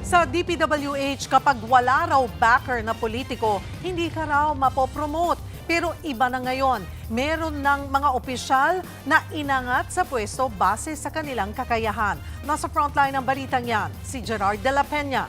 Sa DPWH, kapag wala raw backer na politiko, hindi ka raw mapopromote. Pero iba na ngayon, meron ng mga opisyal na inangat sa pwesto base sa kanilang kakayahan. Nasa frontline ng balitang yan, si Gerard de la Peña.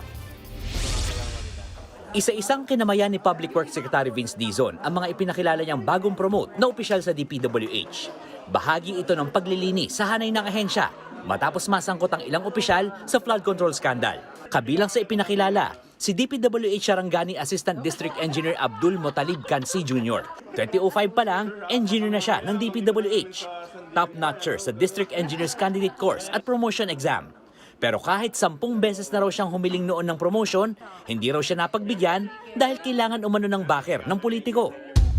Isa-isang kinamayan ni Public Works Secretary Vince Dizon ang mga ipinakilala niyang bagong promote na opisyal sa DPWH. Bahagi ito ng paglilinis sa hanay ng ahensya matapos masangkot ang ilang opisyal sa flood control scandal. Kabilang sa ipinakilala, si DPWH Sarangani Assistant District Engineer Abdul Motalib Kansi Jr. 2005 pa lang, engineer na siya ng DPWH. Top-notcher sa District Engineers Candidate Course at Promotion Exam. Pero kahit 10 beses na raw siyang humiling noon ng promotion, hindi raw siya napagbigyan dahil kailangan umano ng backer ng politiko.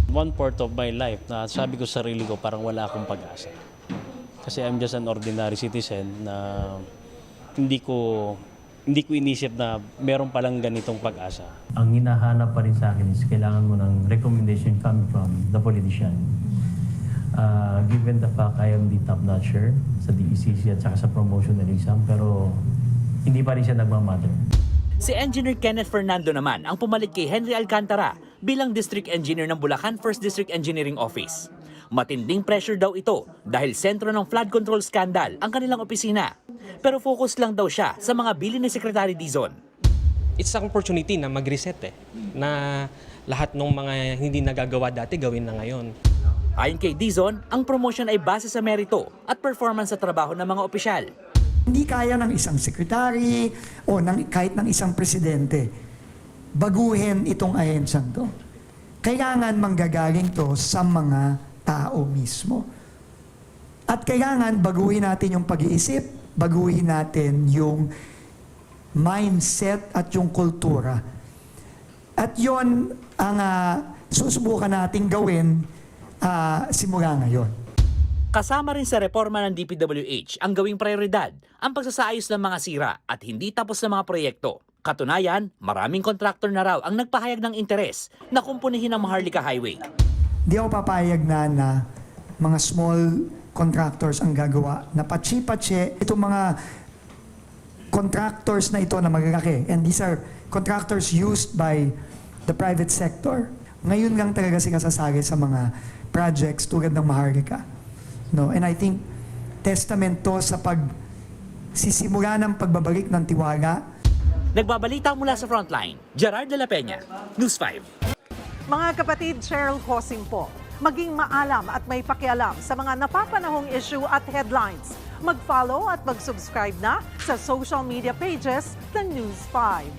One part of my life na sabi ko sa sarili ko parang wala akong pag-asa. Kasi I'm just an ordinary citizen na hindi ko inisip na meron palang ganitong pag-asa. Ang hinahanap pa rin sa akin is kailangan mo ng recommendation coming from the politician. Given the fact I am the top-notcher sa DECC at saka sa promotion and exam, pero hindi pa rin siya nagmamatter. Si Engineer Kenneth Fernando naman ang pumalit kay Henry Alcantara bilang District Engineer ng Bulacan 1st District Engineering Office. Matinding pressure daw ito dahil sentro ng flood control scandal ang kanilang opisina. Pero focus lang daw siya sa mga bilin ni Secretary Dizon. It's an opportunity na mag-reset na lahat ng mga hindi nagagawa dati gawin na ngayon. Ayon kay Dizon, ang promotion ay base sa merito at performance sa trabaho ng mga opisyal. Hindi kaya ng isang sekretary o kahit ng isang presidente baguhin itong ahensang to. Kailangan manggagaling to sa mga tao mismo. At kailangan baguhin natin yung pag-iisip, baguhin natin yung mindset at yung kultura. At yon ang susubukan nating gawin simula ngayon. Kasama rin sa reforma ng DPWH ang gawing prioridad ang pagsasaayos ng mga sira at hindi tapos na mga proyekto. Katunayan, maraming kontraktor na raw ang nagpahayag ng interes na kumpunihin ang Maharlika Highway. Di ako papayag na mga small contractors ang gagawa na patsi-patsi itong mga contractors na ito na malalaki. And these are contractors used by the private sector. Ngayon lang talaga sila sasali sa mga projects tulad ng Maharlika. No? And I think testament to sa pagsisimula ng pagbabalik ng tiwala. Nagbabalita mula sa Frontline, Gerard de la Peña, News 5. Mga kapatid, Cheryl Cosing po. Maging maalam at may pakialam sa mga napapanahong issue at headlines. Mag-follow at mag-subscribe na sa social media pages ng News 5.